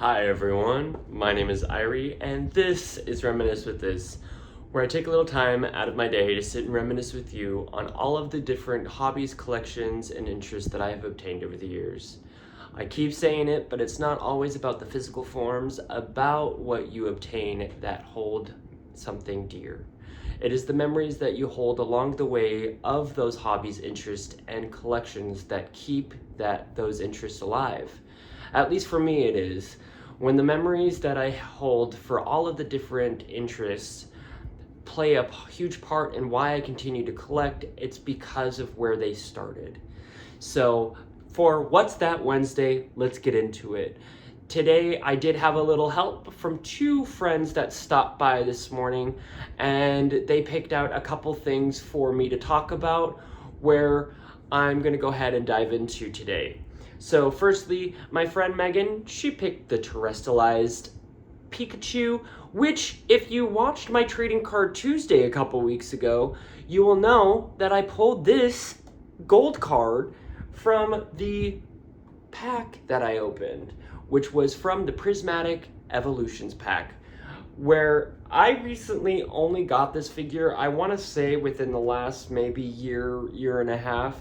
Hi everyone, my name is Ierie, and this is Reminisce with This, where I take a little time out of my day to sit and reminisce with you on all of the different hobbies, collections, and interests that I have obtained over the years. I keep saying it, but it's not always about the physical forms, about what you obtain that hold something dear. It is the memories that you hold along the way of those hobbies, interests, and collections that keep those interests alive. At least for me it is. When the memories that I hold for all of the different interests play a huge part in why I continue to collect, it's because of where they started. So for What's That Wednesday, let's get into it. Today I did have a little help from two friends that stopped by this morning, and they picked out a couple things for me to talk about where I'm going to go ahead and dive into today. So firstly, my friend Megan, she picked the terrestrialized Pikachu, which if you watched my Trading Card Tuesday a couple weeks ago, you will know that I pulled this gold card from the pack that I opened, which was from the Prismatic Evolutions pack, where I recently only got this figure, I want to say within the last maybe year and a half.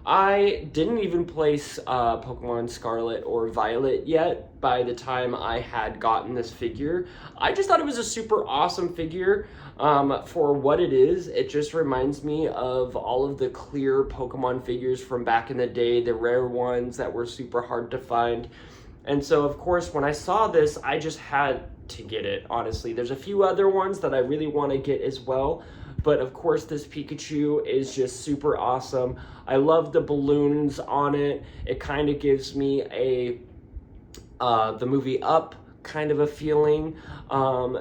I didn't even place Pokemon Scarlet or Violet yet by the time I had gotten this figure. I just thought it was a super awesome figure for what it is. It just reminds me of all of the clear Pokemon figures from back in the day, the rare ones that were super hard to find. And so, of course, when I saw this, I just had to get it, honestly. There's a few other ones that I really want to get as well. But of course, this Pikachu is just super awesome. I love the balloons on it. It kind of gives me the movie Up kind of a feeling.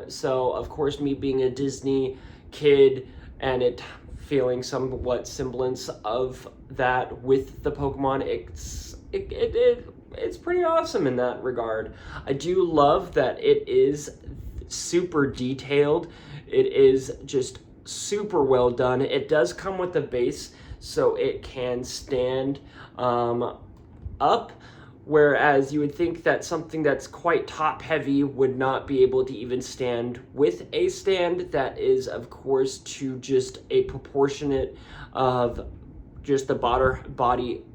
So of course, me being a Disney kid and it feeling somewhat semblance of that with the Pokemon, it's pretty awesome in that regard. I do love that it is super detailed. It is just super well done. It does come with a base so it can stand up, whereas you would think that something that's quite top heavy would not be able to even stand with a stand. That is of course to just a proportionate of just the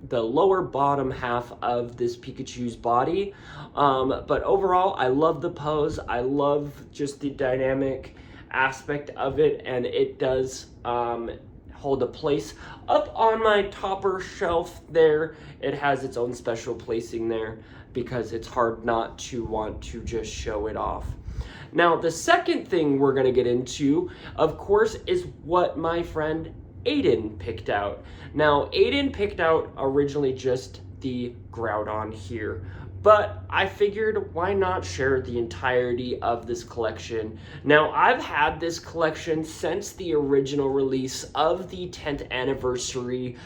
the lower bottom half of this Pikachu's body. But overall, I love the pose. I love just the dynamic aspect of it, and it does hold a place up on my topper shelf there. It has its own special placing there because it's hard not to want to just show it off. Now, the second thing we're going to get into, of course, is what my friend Aiden picked out. Now, Aiden picked out originally just the Groudon here, but I figured why not share the entirety of this collection. Now, I've had this collection since the original release of the 10th anniversary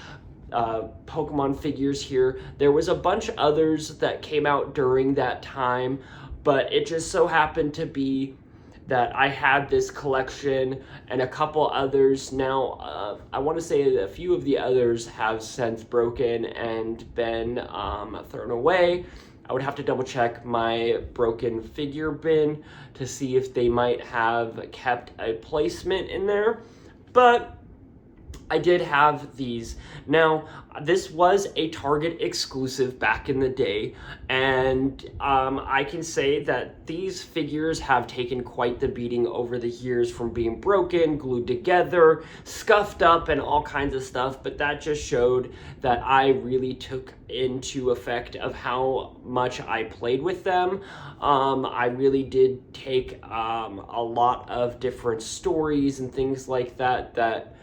Pokemon figures here. There was a bunch of others that came out during that time, but it just so happened to be that I had this collection and a couple others. Now, I want to say that a few of the others have since broken and been thrown away. I would have to double check my broken figure bin to see if they might have kept a placement in there, but I did have these. Now, this was a Target exclusive back in the day, and I can say that these figures have taken quite the beating over the years from being broken, glued together, scuffed up, and all kinds of stuff, but that just showed that I really took into effect of how much I played with them. I really did take a lot of different stories and things like that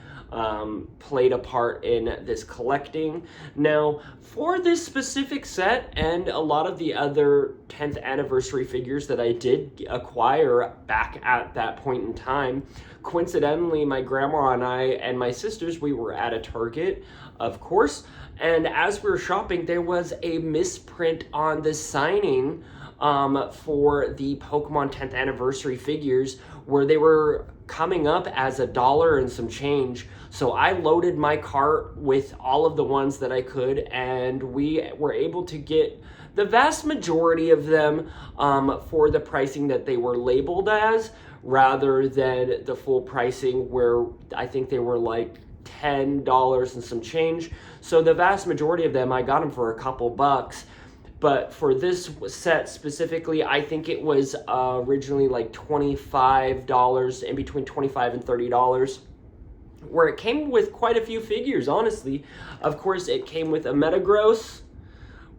played a part in this collecting. Now, for this specific set and a lot of the other 10th anniversary figures that I did acquire back at that point in time, coincidentally, my grandma and I and my sisters, we were at a Target, of course, and as we were shopping, there was a misprint on the signing for the Pokemon 10th anniversary figures where they were coming up as $1 and some change. So I loaded my cart with all of the ones that I could, and we were able to get the vast majority of them, for the pricing that they were labeled as, rather than the full pricing where I think they were like $10 and some change. So the vast majority of them, I got them for a couple bucks. But for this set specifically, I think it was originally like $25, in between $25 and $30, where it came with quite a few figures, honestly. Of course, it came with a Metagross,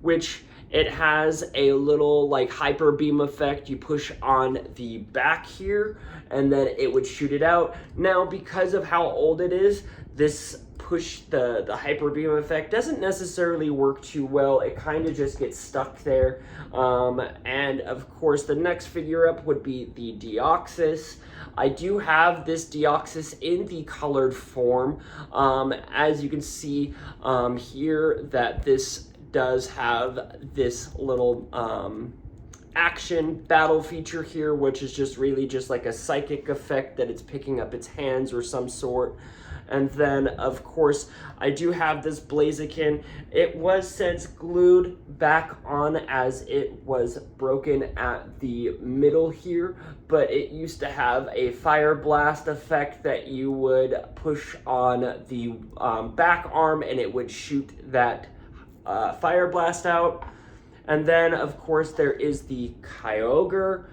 which it has a little like hyper beam effect. You push on the back here, and then it would shoot it out. Now, because of how old it is, this push, the hyper beam effect doesn't necessarily work too well. It kind of just gets stuck there. And of course, the next figure up would be the Deoxys. I do have this Deoxys in the colored form. As you can see here, that this does have this little action battle feature here, which is just really just like a psychic effect that it's picking up its hands or some sort. And then, of course, I do have this Blaziken. It was since glued back on as it was broken at the middle here, but it used to have a fire blast effect that you would push on the back arm and it would shoot that fire blast out. And then, of course, there is the Kyogre.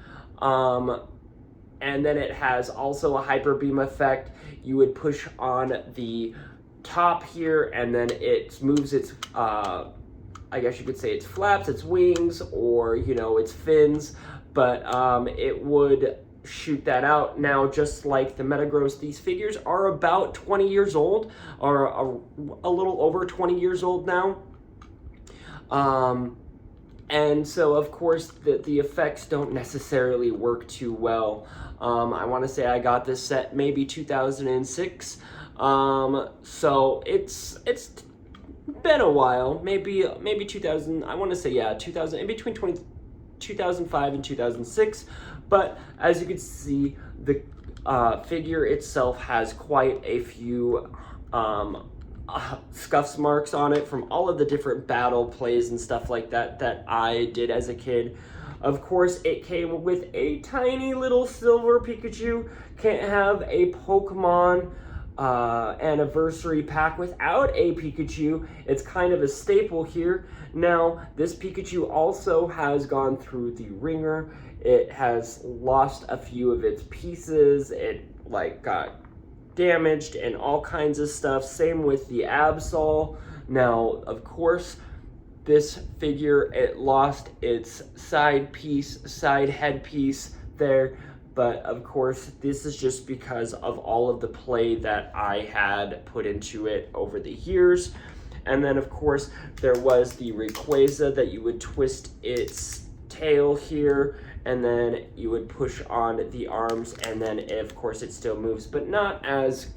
And then it has also a hyper beam effect. You would push on the top here, and then it moves its, I guess you could say its flaps, its wings, or, you know, its fins, but it would shoot that out. Now, just like the Metagross, these figures are about 20 years old, or a little over 20 years old now. And so, of course, the effects don't necessarily work too well. I want to say I got this set maybe 2006. So it's been a while. Maybe 2000. I want to say 2000, in between 2005 and 2006. But as you can see, the figure itself has quite a few scuffs marks on it from all of the different battle plays and stuff like that that I did as a kid. Of course, it came with a tiny little silver Pikachu. Can't have a Pokemon anniversary pack without a Pikachu. It's kind of a staple here. Now, this Pikachu also has gone through the ringer. It has lost a few of its pieces. It like got damaged and all kinds of stuff. Same with the Absol. Now, of course, this figure, it lost its side headpiece there, but of course, this is just because of all of the play that I had put into it over the years. And then, of course, there was the Rayquaza that you would twist its tail here, and then you would push on the arms, and then, of course, it still moves, but not as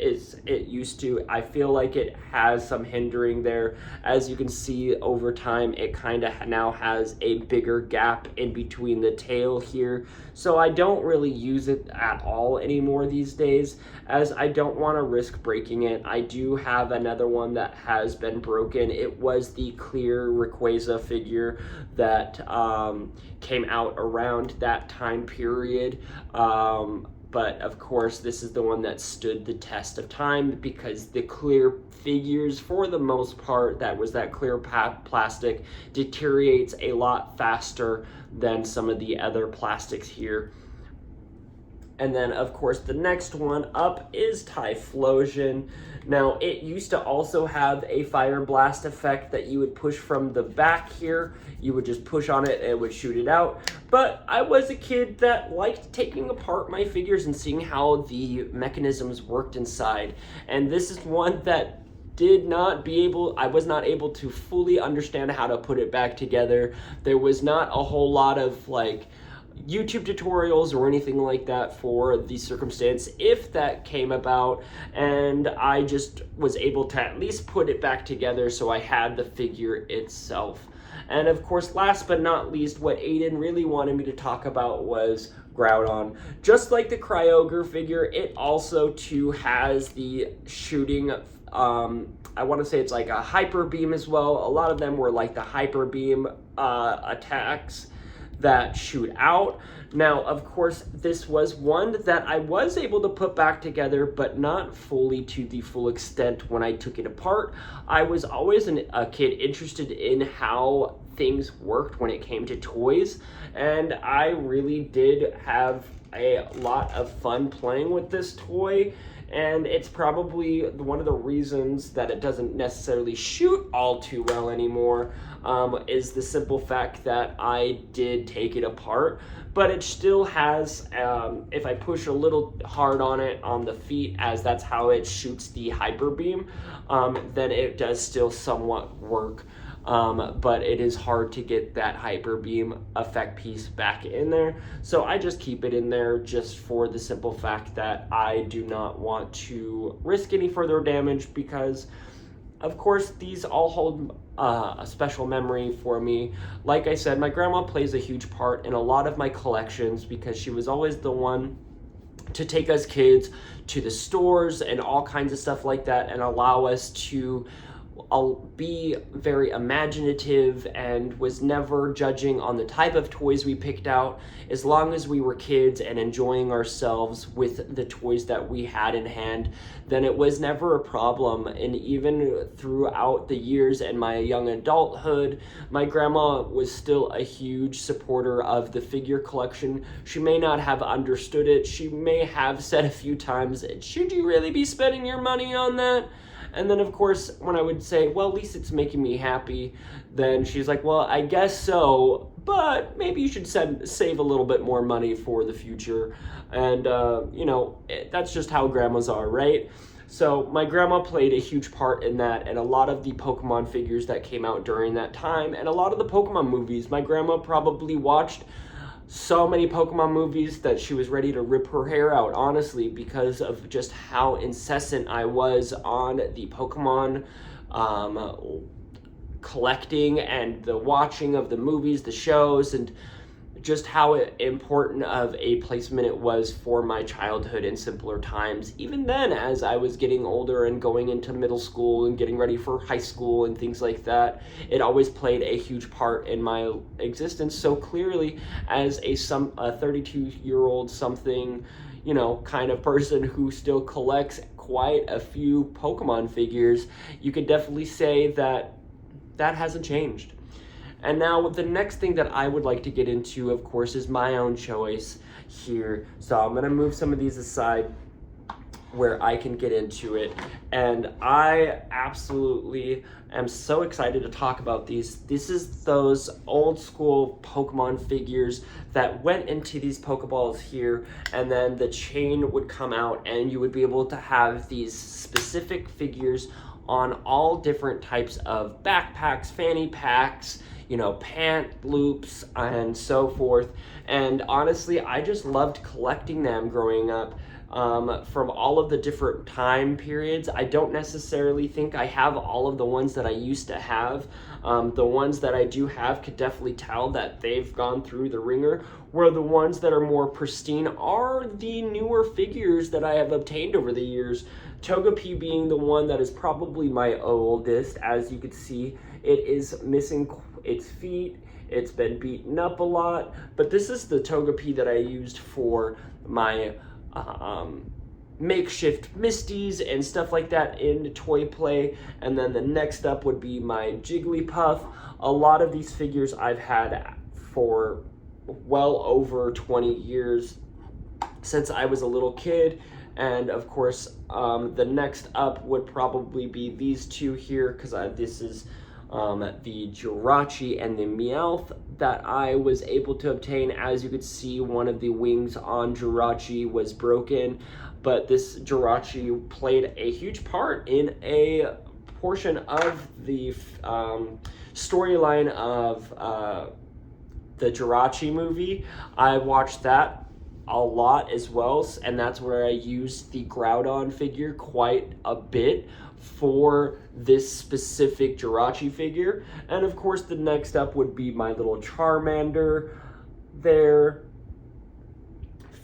it used to. I feel like it has some hindering there. As you can see, over time, it kind of now has a bigger gap in between the tail here. So I don't really use it at all anymore these days, as I don't want to risk breaking it. I do have another one that has been broken. It was the clear Rayquaza figure that came out around that time period. But of course, this is the one that stood the test of time, because the clear figures, for the most part, that clear plastic deteriorates a lot faster than some of the other plastics here. And then, of course, the next one up is Typhlosion. Now, it used to also have a fire blast effect that you would push from the back here. You would just push on it and it would shoot it out. But I was a kid that liked taking apart my figures and seeing how the mechanisms worked inside. And this is one that I was not able to fully understand how to put it back together. There was not a whole lot of like YouTube tutorials or anything like that for the circumstance, if that came about, and I just was able to at least put it back together so I had the figure itself. And of course, last but not least, what Aiden really wanted me to talk about was Groudon. Just like the Kyogre figure, it also too has the shooting I want to say it's like a hyper beam as well. A lot of them were like the hyper beam attacks that shoot out. Now, of course, this was one that I was able to put back together, but not fully to the full extent when I took it apart. I was always a kid interested in how things worked when it came to toys, and I really did have a lot of fun playing with this toy. And it's probably one of the reasons that it doesn't necessarily shoot all too well anymore, is the simple fact that I did take it apart. But it still has, if I push a little hard on it on the feet, as that's how it shoots the hyper beam, then it does still somewhat work. But it is hard to get that hyper beam effect piece back in there. So I just keep it in there just for the simple fact that I do not want to risk any further damage, because of course these all hold a special memory for me. Like I said, my grandma plays a huge part in a lot of my collections, because she was always the one to take us kids to the stores and all kinds of stuff like that, and allow us to be very imaginative, and was never judging on the type of toys we picked out, as long as we were kids and enjoying ourselves with the toys that we had in hand, then it was never a problem. And even throughout the years and my young adulthood, my grandma was still a huge supporter of the figure collection. She may not have understood it. She may have said a few times, "Should you really be spending your money on that?" And then, of course, when I would say, "Well, at least it's making me happy," then she's like, "Well, I guess so, but maybe you should save a little bit more money for the future." And, that's just how grandmas are, right? So my grandma played a huge part in that, and a lot of the Pokemon figures that came out during that time, and a lot of the Pokemon movies. My grandma probably watched so many Pokemon movies that she was ready to rip her hair out, honestly, because of just how incessant I was on the Pokemon collecting and the watching of the movies, the shows, and just how important of a placement it was for my childhood in simpler times. Even then, as I was getting older and going into middle school and getting ready for high school and things like that, it always played a huge part in my existence. So clearly, as a 32-year-old something, kind of person who still collects quite a few Pokemon figures, you could definitely say that hasn't changed. And now the next thing that I would like to get into, of course, is my own choice here. So I'm going to move some of these aside where I can get into it. And I absolutely am so excited to talk about these. This is those old school Pokemon figures that went into these Pokeballs here, and then the chain would come out and you would be able to have these specific figures on all different types of backpacks, fanny packs, pant loops, and so forth. And honestly, I just loved collecting them growing up, from all of the different time periods. I don't necessarily think I have all of the ones that I used to have. The ones that I do have could definitely tell that they've gone through the ringer, where the ones that are more pristine are the newer figures that I have obtained over the years. Togepi being the one that is probably my oldest. As you can see, it is missing its feet. It's been beaten up a lot, but this is the Togepi that I used for my makeshift Misties and stuff like that in toy play. And then the next up would be my Jigglypuff. A lot of these figures I've had for well over 20 years, since I was a little kid. And of course, the next up would probably be these two here, because this is the Jirachi and the Meowth that I was able to obtain. As you could see, one of the wings on Jirachi was broken, but this Jirachi played a huge part in a portion of the storyline of the Jirachi movie. I watched that a lot as well, and that's where I used the Groudon figure quite a bit for this specific Jirachi figure. And of course, the next up would be my little Charmander there,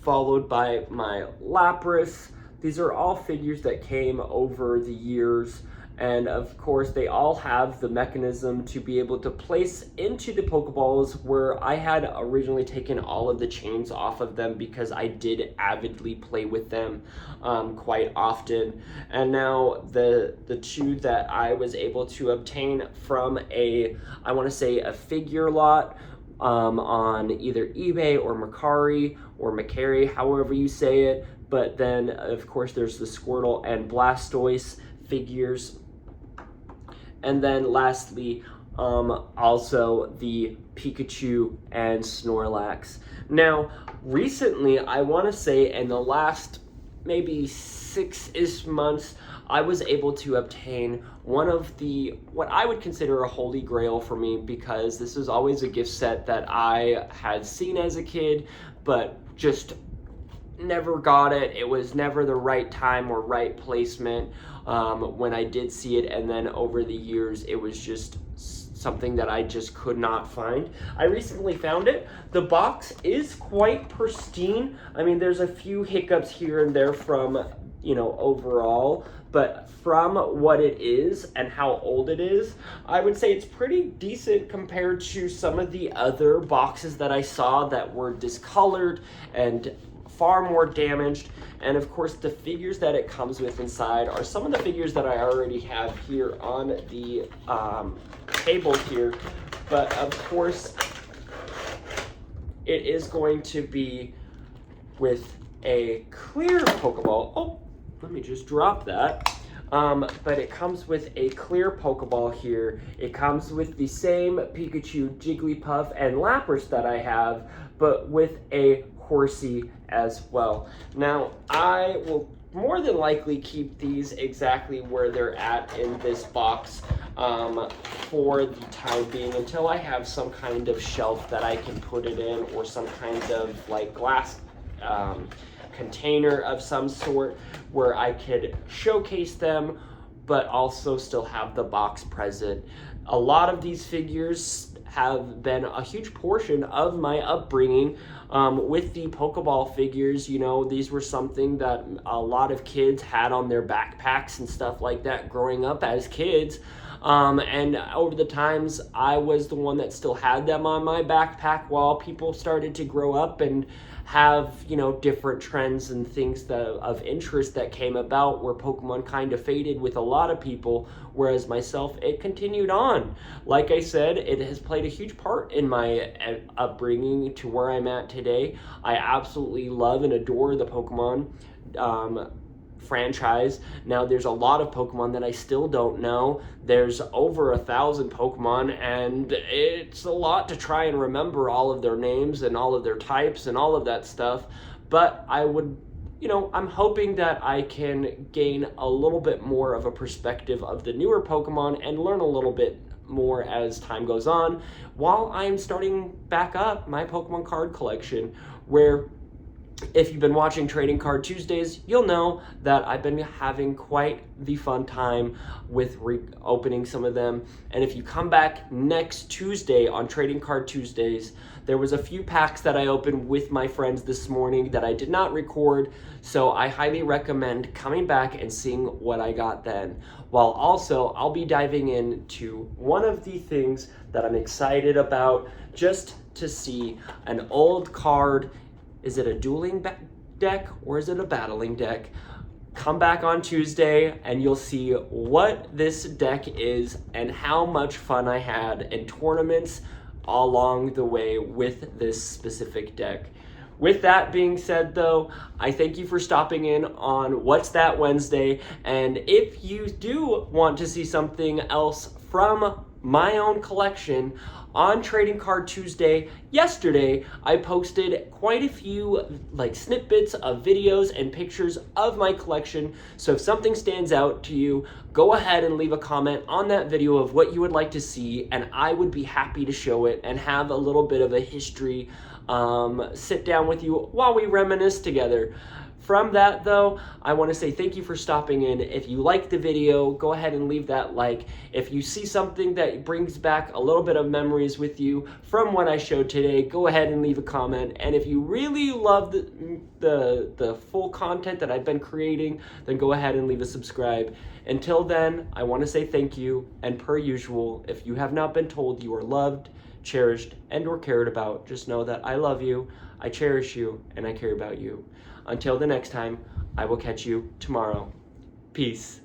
followed by my Lapras. These are all figures that came over the years, And of course, they all have the mechanism to be able to place into the Pokeballs, where I had originally taken all of the chains off of them because I did avidly play with them quite often. And now the two that I was able to obtain from I want to say a figure lot on either eBay or Macari, however you say it. But then, of course, there's the Squirtle and Blastoise figures. And then lastly, also the Pikachu and Snorlax. Now, recently, I want to say in the last maybe 6-ish months, I was able to obtain one of what I would consider a holy grail for me, because this was always a gift set that I had seen as a kid, but just never got it. It was never the right time or right placement when I did see it, and then over the years it was just something that I just could not find. I recently found it. The box is quite pristine. I mean, there's a few hiccups here and there from, overall, but from what it is and how old it is, I would say it's pretty decent compared to some of the other boxes that I saw that were discolored and far more damaged. And of course, the figures that it comes with inside are some of the figures that I already have here on the table here. But of course, it is going to be with a clear Pokeball. Oh, let me just drop that. But it comes with a clear Pokeball here. It comes with the same Pikachu, Jigglypuff, and Lapras that I have, but with a Horsey as well. Now, I will more than likely keep these exactly where they're at in this box for the time being, until I have some kind of shelf that I can put it in, or some kind of like glass container of some sort where I could showcase them, but also still have the box present. A lot of these figures have been a huge portion of my upbringing with the Pokeball figures. These were something that a lot of kids had on their backpacks and stuff like that growing up as kids. And over the times, I was the one that still had them on my backpack while people started to grow up and have, different trends and things of interest that came about, where Pokemon kind of faded with a lot of people, whereas myself, it continued on. Like I said, it has played a huge part in my upbringing to where I'm at today. I absolutely love and adore the Pokemon franchise. Now, there's a lot of Pokemon that I still don't know. There's over 1,000 Pokemon, and it's a lot to try and remember all of their names and all of their types and all of that stuff. But I'm hoping that I can gain a little bit more of a perspective of the newer Pokemon and learn a little bit more as time goes on, while I'm starting back up my Pokemon card collection, where if you've been watching Trading Card Tuesdays, you'll know that I've been having quite the fun time with opening some of them. And if you come back next Tuesday on Trading Card Tuesdays, there was a few packs that I opened with my friends this morning that I did not record, so I highly recommend coming back and seeing what I got then. While also, I'll be diving into one of the things that I'm excited about, just to see an old card. Is it a dueling deck or is it a battling deck? Come back on Tuesday and you'll see what this deck is and how much fun I had in tournaments along the way with this specific deck. With that being said, though, I thank you for stopping in on What's That Wednesday. And if you do want to see something else from my own collection, on Trading Card Tuesday yesterday, I posted quite a few snippets of videos and pictures of my collection. So if something stands out to you, go ahead and leave a comment on that video of what you would like to see, and I would be happy to show it and have a little bit of a history sit down with you while we reminisce together. From that though, I want to say thank you for stopping in. If you liked the video, go ahead and leave that like. If you see something that brings back a little bit of memories with you from what I showed today, go ahead and leave a comment. And if you really love the full content that I've been creating, then go ahead and leave a subscribe. Until then, I want to say thank you, and per usual, if you have not been told you are loved, cherished, and or cared about, just know that I love you, I cherish you, and I care about you. Until the next time, I will catch you tomorrow. Peace.